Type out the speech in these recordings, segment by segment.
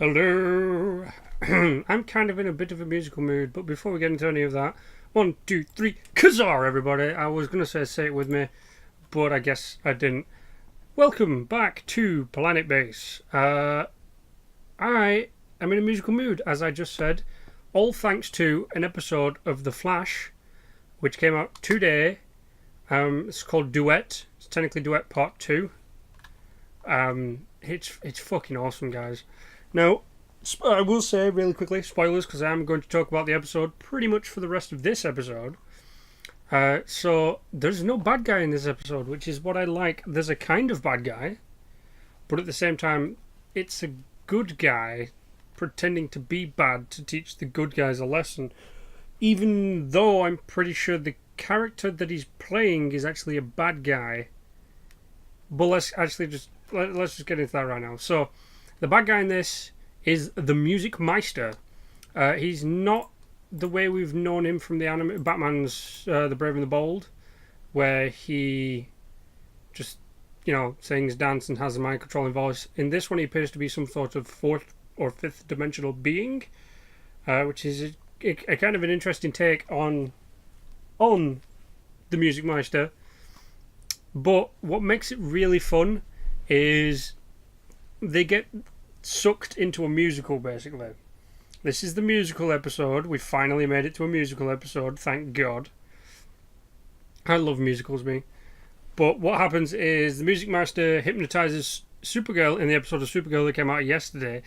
Hello. I'm kind of in a bit of a musical mood, but before we get into any of that, one, two, three, Kazar, everybody. I was going to say it with me, but I guess I didn't. Welcome back to Planet Base. I am in a musical mood, as I just said, all thanks to an episode of The Flash, which came out today. It's called Duet. It's technically Duet Part 2. It's fucking awesome, guys. Now, I will say really quickly, spoilers, because I'm going to talk about the episode pretty much for the rest of this episode. So, there's no bad guy in this episode, which is what I like. There's a kind of bad guy, but at the same time, it's a good guy pretending to be bad to teach the good guys a lesson. Even though I'm pretty sure the character that he's playing is actually a bad guy. But let's just get into that right now. So, the bad guy in this is the Music Meister. He's not the way we've known him from the anime Batman's The Brave and the Bold, where he just, sings, dance, and has a mind-controlling voice. In this one, he appears to be some sort of fourth or fifth dimensional being, which is a kind of an interesting take on the Music Meister. But what makes it really fun is they get sucked into a musical, basically. This is the musical episode. We finally made it to a musical episode, thank God. I love musicals, me. But what happens is the Music Master hypnotizes Supergirl in the episode of Supergirl that came out yesterday.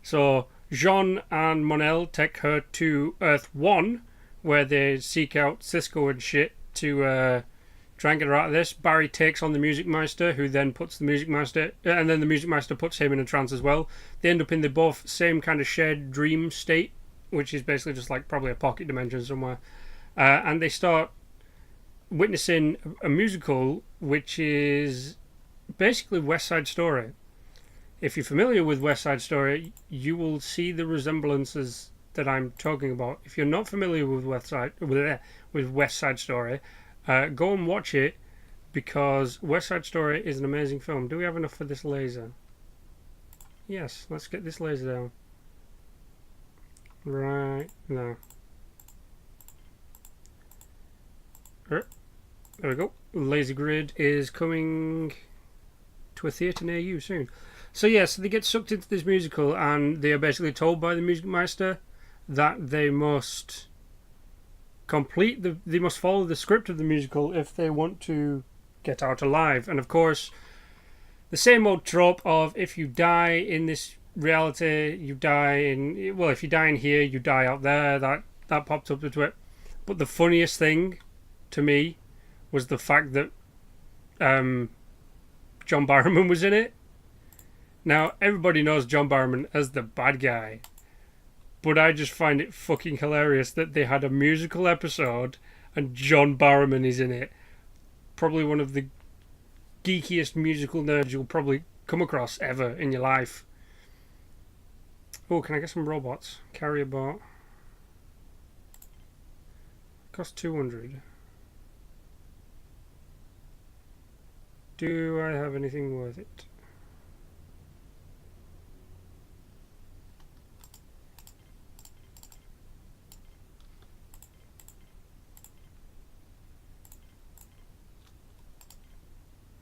So Jean and Monel take her to Earth 1, where they seek out Cisco and shit to try and get her out of this. Barry takes on the Music Meister, who then puts the Music Meister, and then the Music Meister puts him in a trance as well. They end up in the both same kind of shared dream state, which is basically just like probably a pocket dimension somewhere. And they start witnessing a musical, which is basically West Side Story. If you're familiar with West Side Story, you will see the resemblances that I'm talking about. If you're not familiar with West Side Story, go and watch it, because West Side Story is an amazing film. Do we have enough for this laser? Yes, let's get this laser down. Right now. There we go. Laser Grid is coming to a theatre near you soon. So yes, they get sucked into this musical, and they are basically told by the Music Meister that they must they must follow the script of the musical if they want to get out alive. And of course, the same old trope of if you die in this reality, you die in, well, if you die in here, you die out there. That popped up into it. But the funniest thing to me was the fact that John Barrowman was in it. Now, everybody knows John Barrowman as the bad guy, but I just find it fucking hilarious that they had a musical episode and John Barrowman is in it. Probably one of the geekiest musical nerds you'll probably come across ever in your life. Oh, can I get some robots? Carrier bot. Cost 200. Do I have anything worth it?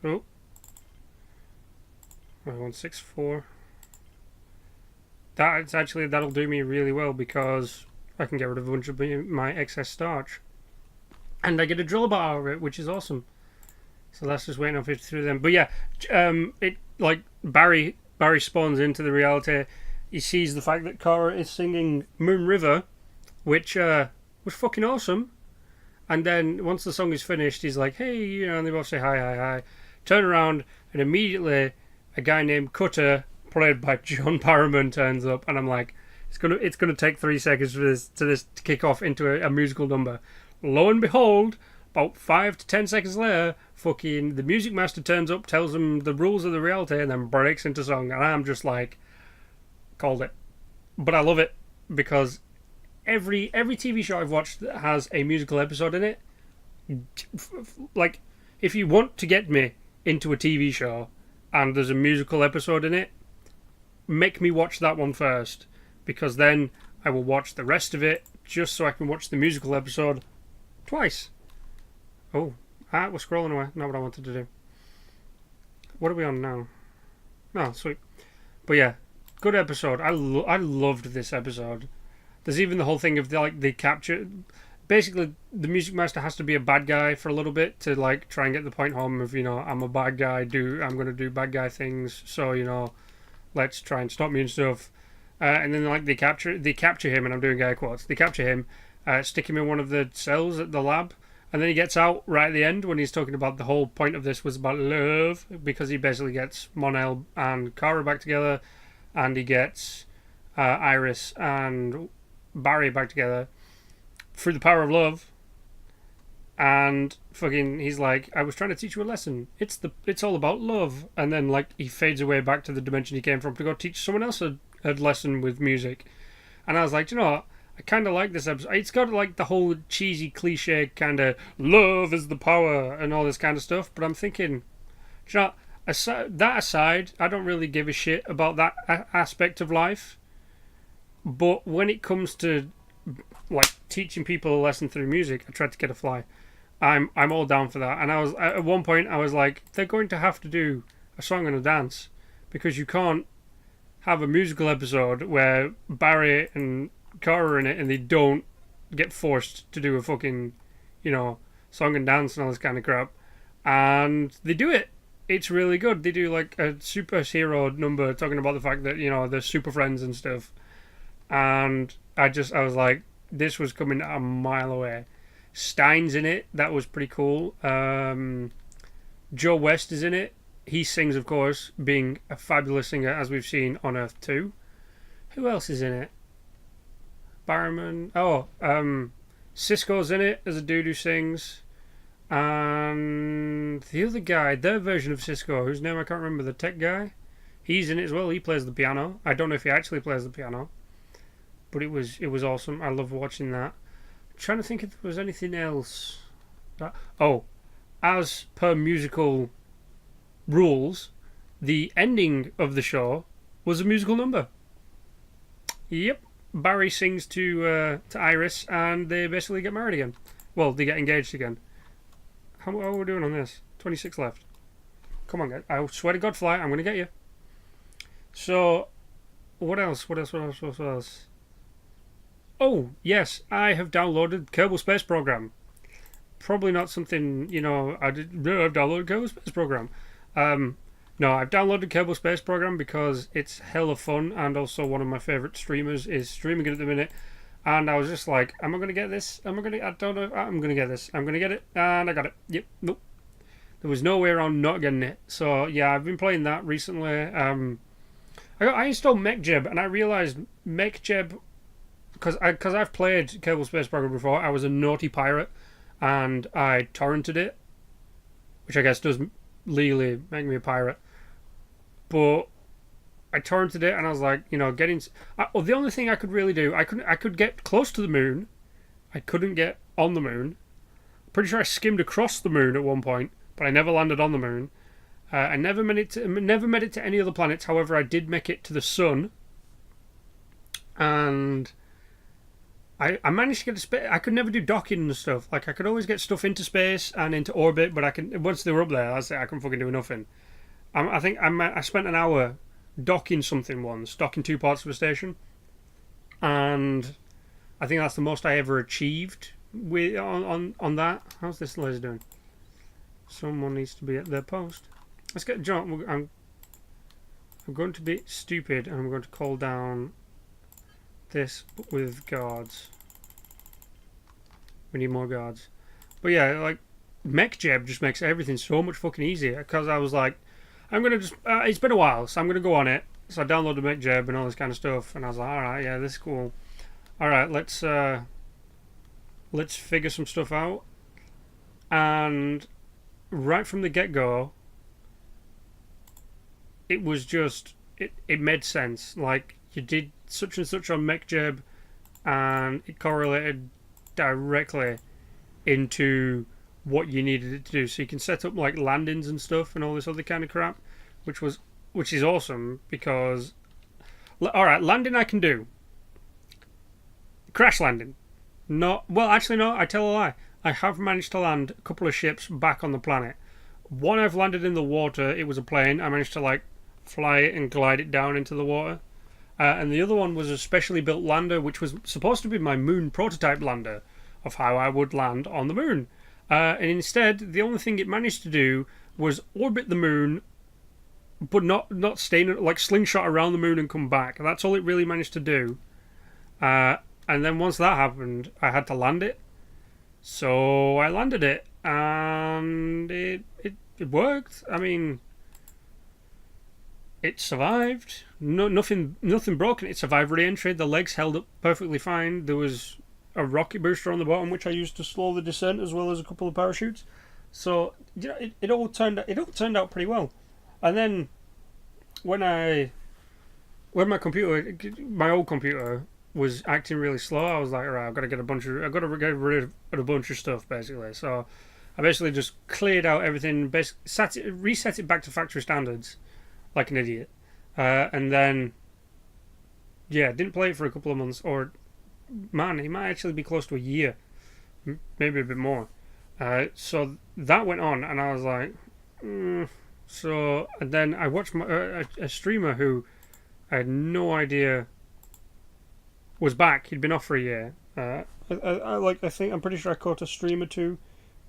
Oh. 164. That'll do me really well, because I can get rid of a bunch of my excess starch. And I get a drill bar out of it, which is awesome. So that's just waiting on 53 them. But yeah, Barry spawns into the reality. He sees the fact that Kara is singing Moon River, which was fucking awesome. And then once the song is finished, he's like, hey, and they both say hi, hi, hi. Turn around, and immediately a guy named Cutter, played by John Barrowman, turns up, and I'm like, it's gonna take 3 seconds for this to kick off into a musical number. Lo and behold, about 5 to 10 seconds later, fucking the Music Master turns up, tells them the rules of the reality, and then breaks into song, and I'm just like, called it. But I love it, because every TV show I've watched that has a musical episode in it, like, if you want to get me into a TV show and there's a musical episode in it, make me watch that one first, because then I will watch the rest of it just so I can watch the musical episode twice. Oh, we're scrolling away. Not what I wanted to do. What are we on now? Oh, sweet. But yeah, good episode. I loved this episode. There's even the whole thing of the capture. Basically, the Music Master has to be a bad guy for a little bit to like try and get the point home of, you know, I'm a bad guy. I'm gonna do bad guy things. So, you know, let's try and stop me and stuff. And then like they capture him, and I'm doing air quotes. They capture him, stick him in one of the cells at the lab, and then he gets out right at the end when he's talking about the whole point of this was about love, because he basically gets Mon-El and Kara back together, and he gets Iris and Barry back together through the power of love. And fucking, he's like, I was trying to teach you a lesson. It's all about love. And then like he fades away back to the dimension he came from to go teach someone else a lesson with music. And I was like, you know what? I kind of like this episode. It's got like the whole cheesy cliche kind of love is the power and all this kind of stuff. But I'm thinking, you know, that aside, I don't really give a shit about that aspect of life. But when it comes to like teaching people a lesson through music, I tried to get a fly. I'm all down for that. And I was at one point I was like, they're going to have to do a song and a dance, because you can't have a musical episode where Barry and Kara are in it and they don't get forced to do a fucking, you know, song and dance and all this kind of crap. And they do it. It's really good. They do like a superhero number talking about the fact that, you know, they're super friends and stuff. And I was like, this was coming a mile away. Stein's in it. That was pretty cool. Joe West is in it. He sings, of course, being a fabulous singer, as we've seen on Earth 2. Who else is in it? Barrowman. Cisco's in it as a dude who sings. And the other guy, their version of Cisco, whose name I can't remember, the tech guy, he's in it as well. He plays the piano. I don't know if he actually plays the piano, but it was awesome. I love watching that. I'm trying to think if there was anything else. As per musical rules, the ending of the show was a musical number. Yep. Barry sings to Iris, and they basically get married again. Well, they get engaged again. How are we doing on this? 26 left. Come on, guys. I swear to God, Fly, I'm going to get you. So, what else? Oh, yes, I have downloaded Kerbal Space Program. Probably not something, you know, I've downloaded Kerbal Space Program. No, I've downloaded Kerbal Space Program because it's hella fun, and also one of my favourite streamers is streaming it at the minute. And I was just like, am I going to get this? I don't know. I'm going to get this. I'm going to get it. And I got it. Yep. Nope. There was no way around not getting it. So, yeah, I've been playing that recently. I installed MechJeb, and I realised MechJeb, because I've played Kerbal Space Program before, I was a naughty pirate, and I torrented it, which I guess does legally make me a pirate. But I torrented it, and I was like, you know, the only thing I could really do, I could get close to the moon. I couldn't get on the moon. Pretty sure I skimmed across the moon at one point, but I never landed on the moon. I never made it to any other planets. However, I did make it to the sun, and I managed to get to space. I could never do docking and stuff. Like, I could always get stuff into space and into orbit, but once they were up there, that's it. I couldn't fucking do nothing. I spent an hour docking something once, docking 2 parts of a station, and I think that's the most I ever achieved with on that. How's this laser doing? Someone needs to be at their post. Let's get John. I'm going to be stupid, and I'm going to call down this with guards. We need more guards. But yeah, like, MechJeb just makes everything so much fucking easier, because I was like, I'm going to just... it's been a while, so I'm going to go on it. So I downloaded MechJeb and all this kind of stuff, and I was like, alright, yeah, this is cool. Alright, let's figure some stuff out. And right from the get-go, it was just... It made sense. Like, you did such and such on MechJeb, and it correlated directly into what you needed it to do. So you can set up like landings and stuff and all this other kind of crap, which is awesome, because All right, landing I can do. Crash landing. No, well, actually, no. I tell a lie. I have managed to land a couple of ships back on the planet. One I've landed in the water. It was a plane. I managed to like fly it and glide it down into the water. And the other one was a specially built lander, which was supposed to be my moon prototype lander of how I would land on the moon. And instead, the only thing it managed to do was orbit the moon, but not stay like slingshot around the moon and come back. That's all it really managed to do. And then once that happened, I had to land it. So I landed it, and it worked. I mean, it survived. No, nothing broken. It survived re-entry. The legs held up perfectly fine. There was a rocket booster on the bottom, which I used to slow the descent, as well as a couple of parachutes. So you know, it all turned out pretty well. And then when my old computer was acting really slow, I was like, right, I've got to get rid of a bunch of stuff basically. So I basically just cleared out everything, reset it back to factory standards, like an idiot, and then didn't play it for a couple of months, or man, it might actually be close to a year, maybe a bit more. So that went on, and I was like, So, and then I watched a streamer who I had no idea was back. He'd been off for a year. I think I'm pretty sure I caught a stream or two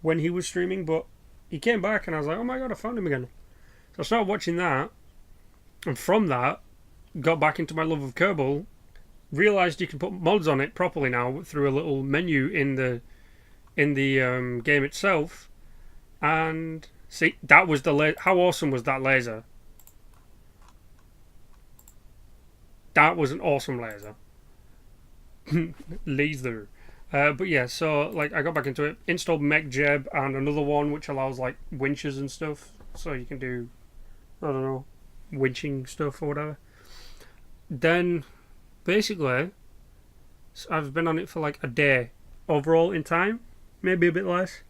when he was streaming, but he came back, and I was like, oh my god, I found him again. So I started watching that, and from that, got back into my love of Kerbal. Realised you can put mods on it properly now through a little menu in the game itself, and see, that was how awesome was that laser? That was an awesome laser. Laser. But yeah, so like I got back into it, installed MechJeb and another one which allows like winches and stuff, so you can do, I don't know, winching stuff or whatever. Then basically I've been on it for like a day overall in time, maybe a bit less.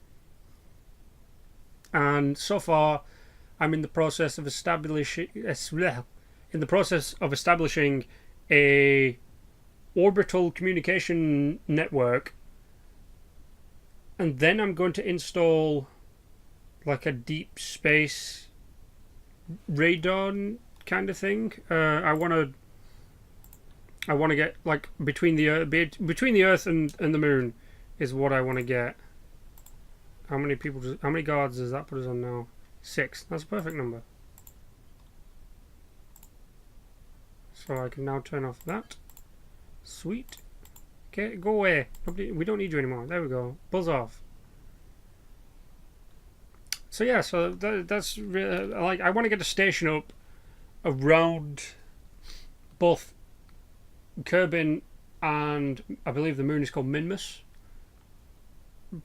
And so far I'm in the process of establishing a orbital communication network, and then I'm going to install like a deep space radar kind of thing. I want to get like between the Earth and the moon is what I want to get. How many guards does that put us on now? 6. That's a perfect number. So I can now turn off that. Sweet. Okay, go away. We don't need you anymore. There we go. Buzz off. So yeah, so that's really, like, I want to get a station up around both Kerbin and I believe the moon is called Minmus.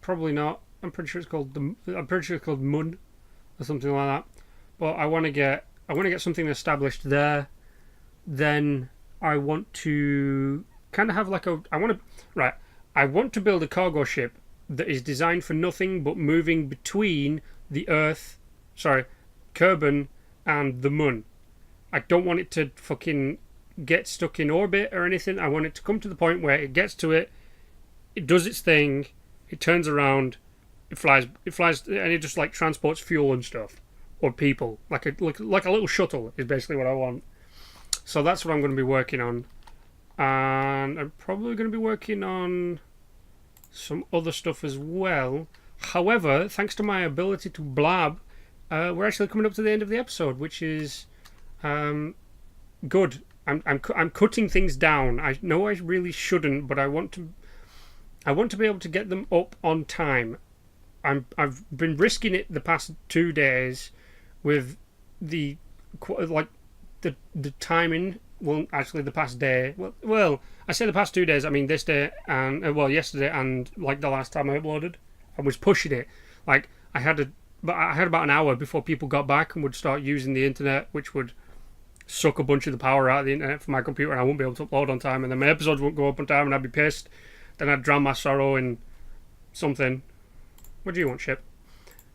Probably not. I'm pretty sure it's called Mun or something like that. But I want to get something established there. Then I want to kind of have like I want to build a cargo ship that is designed for nothing but moving between the Earth, Kerbin and the Moon. I don't want it to fucking get stuck in orbit or anything. I want it to come to the point where it gets to it, it does its thing, it turns around, it flies, and it just like transports fuel and stuff or people, like a little shuttle is basically what I want. So that's what I'm going to be working on. And I'm probably going to be working on some other stuff as well. However, thanks to my ability to blab, we're actually coming up to the end of the episode, which is good. I'm cutting things down. I know I really shouldn't, but I want to be able to get them up on time. I've been risking it the past 2 days with the timing. Well, actually, the past day. Well, I say the past 2 days. I mean this day and yesterday and like the last time I uploaded. I was pushing it. Like I had about an hour before people got back and would start using the internet, which would suck a bunch of the power out of the internet from my computer, and I wouldn't be able to upload on time, and then my episodes wouldn't go up on time, and I'd be pissed. Then I'd drown my sorrow in something. What do you want, Ship?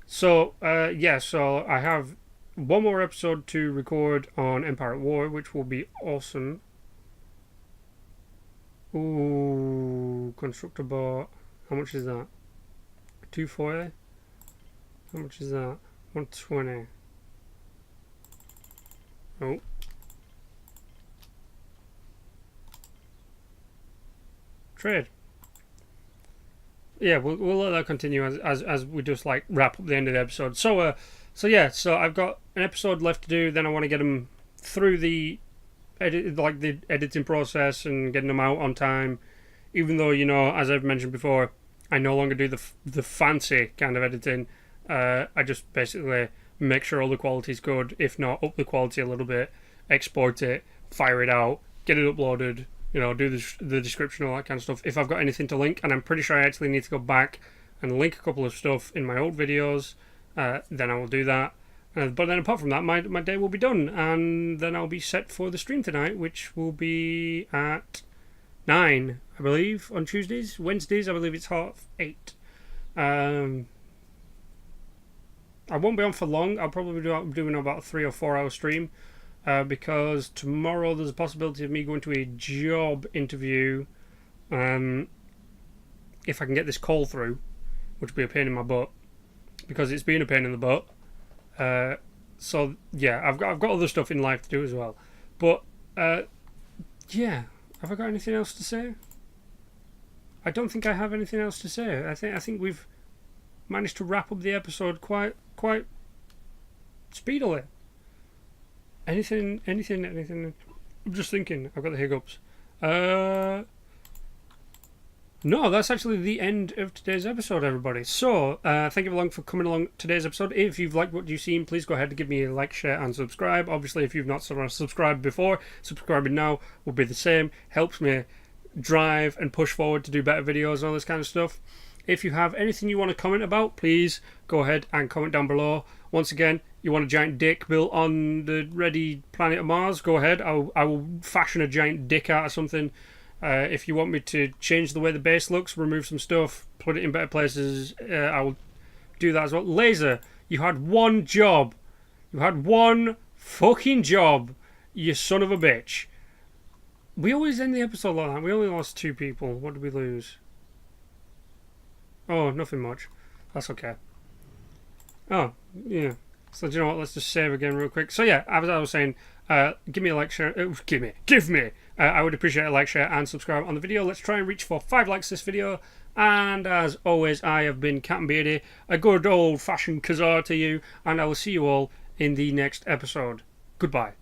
So so I have one more episode to record on Empire at War, which will be awesome. Ooh, constructor bot. How much is that? 240. How much is that? 120. Oh. Trade. Yeah, we'll let that continue as we just like wrap up the end of the episode. So I've got an episode left to do. Then I want to get them through the editing process and getting them out on time. Even though, you know, as I've mentioned before, I no longer do the fancy kind of editing. I just basically make sure all the quality is good. If not, up the quality a little bit, export it, fire it out, get it uploaded. You know, do the description, all that kind of stuff. If I've got anything to link, and I'm pretty sure I actually need to go back and link a couple of stuff in my old videos, then I will do that. But then apart from that, my day will be done, and then I'll be set for the stream tonight, which will be at 9, I believe, on Tuesdays. Wednesdays, I believe it's 8:30. I won't be on for long. I'll probably be doing about a 3 or 4 hour stream. Because tomorrow there's a possibility of me going to a job interview, if I can get this call through, which will be a pain in my butt, because it's been a pain in the butt. So yeah, I've got other stuff in life to do as well. But yeah, have I got anything else to say? I don't think I have anything else to say. I think we've managed to wrap up the episode quite speedily. Anything. I'm just thinking. I've got the hiccups. No, that's actually the end of today's episode, everybody. So, thank you for coming along today's episode. If you've liked what you've seen, please go ahead and give me a like, share, and subscribe. Obviously, if you've not subscribed before, subscribing now will be the same. Helps me drive and push forward to do better videos and all this kind of stuff. If you have anything you want to comment about, please go ahead and comment down below. Once again, you want a giant dick built on the ready planet of Mars, go ahead. I will fashion a giant dick out of something. If you want me to change the way the base looks, remove some stuff, put it in better places, I will do that as well. Laser, you had one job. You had one fucking job, you son of a bitch. We always end the episode like that. We only lost 2 people. What did we lose? Oh, nothing much. That's okay. Oh, yeah. So, do you know what? Let's just save again real quick. So, yeah, as I was saying, give me a like, share. Give me. I would appreciate a like, share, and subscribe on the video. Let's try and reach for 5 likes this video. And as always, I have been Captain Beardy, a good old-fashioned Kazar to you, and I will see you all in the next episode. Goodbye.